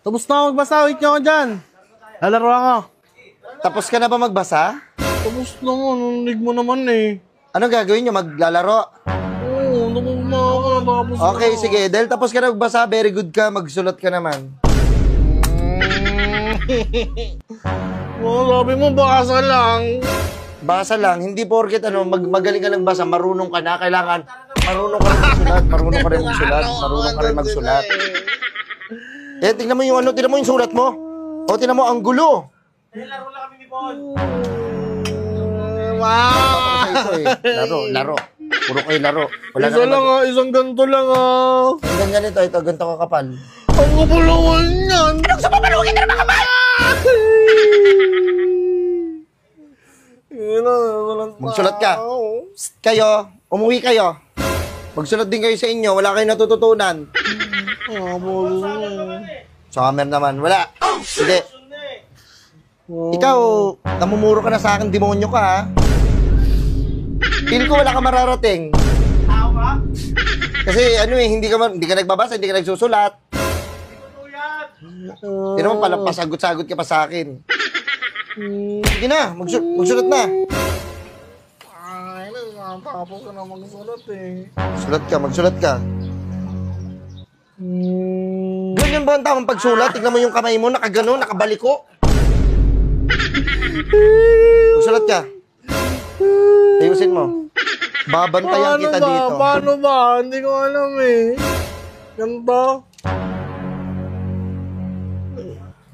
Tapos na magbasa, wait nyo ako dyan. Lalaro ako. Tapos ka na ba magbasa? Tapos naman, nunig mo naman eh. Ano gagawin nyo? Maglalaro? Oo, tapos na. Okay, sige. Dahil tapos ka na magbasa, very good ka. Magsulat ka naman. Sabi mo, basa lang. Basa lang. Hindi porket magaling ka lang basa, marunong ka na. Kailangan marunong ka rin magsulat. Marunong ka rin magsulat. Marunong ka rin magsulat. Eh, tingnan mo yung tingnan mo yung sulat mo. O, tingnan mo, ang gulo. Laro lang kami ni Paul. Laro. Puro kayo laro. Wala Isa lang isang ganito lang Ang ganyan ito, ganito kakapal. Ang kapalawan yan. Anong sa papalukin na makapal? Magsulat ka. Kayo, umuwi kayo. Magsulat din kayo sa inyo. Wala kayong natututunan. Summer naman. Wala. Hindi. Ikaw, namumuro ka na sa akin, demonyo ka ha. Feel ko wala ka mararating. Tao ba? Kasi hindi ka nagbabasa, hindi ka nagsusulat. Hindi naman pala pasagot-sagot ka pa sa akin. Sige na, magsulat na. Ay, natapos ka na magsulat eh. Magsulat ka. Ganyan ba ang tamang pagsulat? Tignan mo yung kamay mo, nakagano, nakabaliko. Magsulat ka. Ayusin mo. Babantayan kita dito. Paano ba? Hindi ko alam eh. Ganito?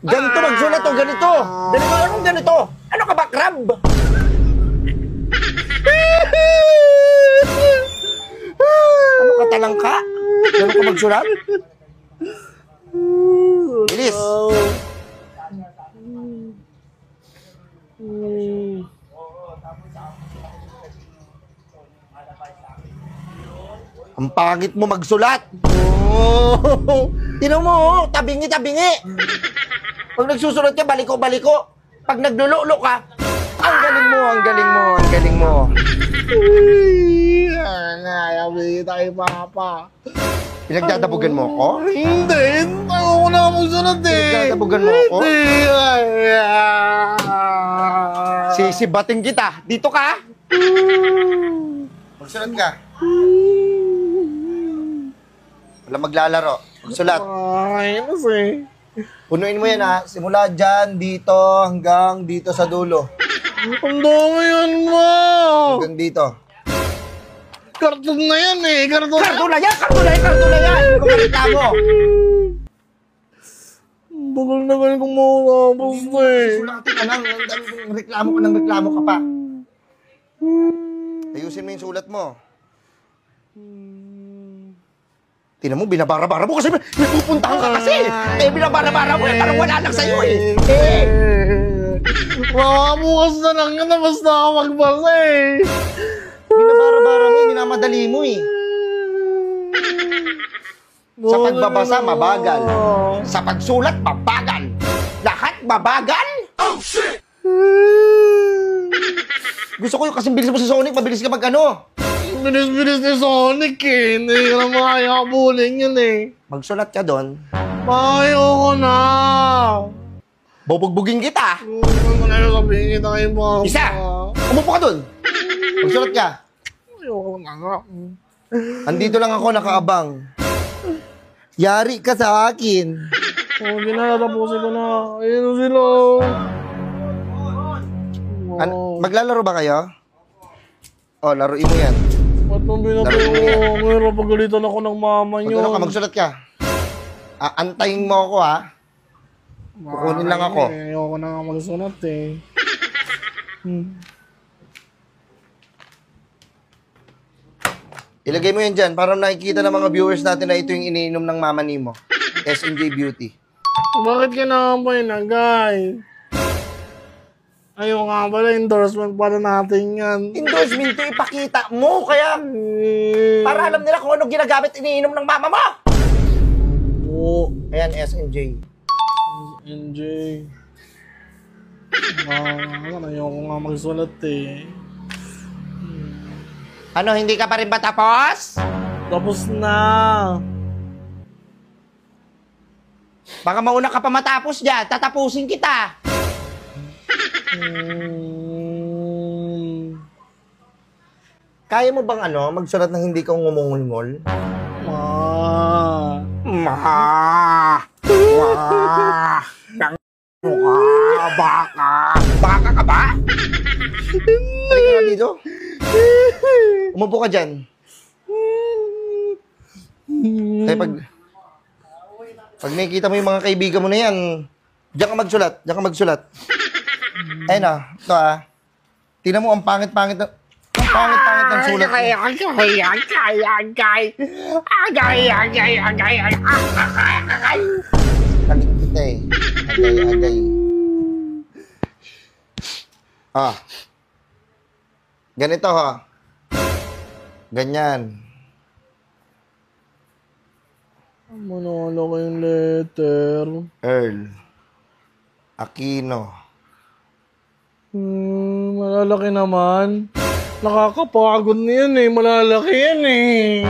Ganito magsulat o ganito. Anong ganito? Ano ka ba, crab? Ano ka, talangka? Ganun ka magsulat? Bilis. Ang pangit mo magsulat. Tinan mo, tabingi-tabingi. Pag nagsusulat ka, baliko-baliko. Pag naglululo ka, ang galing mo. Ayabi tayo, Papa. Pinagdadabugan mo ako? Hindi. Ayaw ko na magsulat eh. Pinagdadabugan mo ako? Hindi. Sisibating kita. Dito ka. Magsulat ka. Wala maglalaro. Magsulat. Ay, kasi. Punuin mo yan ha. Simula dyan, dito, hanggang dito sa dulo. Ang dami yan mo. Hanggang dito. Karton na yan eh. Karton na yan! Kumareklamo. Bagal na ganun kung makakapos na eh. Sulatin ka lang. Reklamo ka pa. Ayusin mo yung sulat mo. Tingnan mo, binabara-bara mo kasi may pupuntahan ka kasi. Binabara-bara mo parang wala lang sa'yo eh. Makabukas na lang yan na basta ako magbasa eh. Binabara-bara mo, minamadali mo eh. Sa pagbabasa, mabagal. Sa pagsulat, mabagal. Lahat mabagal? Oh, shit! Gusto ko yung kasing bilis mo sa Sonic, mabilis ka mag-ano. Bilis-bilis ni Sonic eh. Hindi ka na makakabulin yun eh. Magsulat ka doon. Ayoko na. Bubugbugin kita. Ano na yung sabihin kita kayo mga Isa! Umupo ka doon. Magsulat ka. Ayoko na nga. Andito lang ako nakaabang. Yari ka sa akin. Ginatapusin ko na. Ayun na sila. Maglalaro ba kayo? Oh, laruin mo yan. Ba't nang binatay ko? Ngayon pagalitan ako ng mama nyo. Magsulat ka. Antayin mo ako ha. Kukunin lang ako. Ayoko na nga magsulat eh. Ilagay mo yan dyan para nakikita ng mga viewers natin na ito yung iniinom ng mama ni mo. S&J Beauty. Bakit kinakampay na, guys? Ayaw nga pala, endorsement pala natin yan. Endorsement to ipakita mo, kaya para alam nila kung anong ginagamit iniinom ng mama mo. Oo. Ayan, S&J. S&J. Ayoko nga magsulat eh. Ano, hindi ka pa rin ba tapos? Tapos na. Baka mauna ka pa matapos dyan. Tatapusin kita. Kaya mo bang magsulat ng hindi ka ngumungulngol? Ma. Baka. Baka ka ba? Halika nga dito. Umupo ka dyan. Kaya pag nakikita mo yung mga kaibigan mo na yan, diyan ka magsulat. Diyan ka magsulat. Ayun na. Ito tingnan mo, ang pangit-pangit ng sulat mo. Kalit kita eh. Agay-agay. Ganito Ganyan. Manalo ko yung letter. Earl. Aquino. Malalaki naman. Nakakapagod na yan eh. Malalaki yan eh.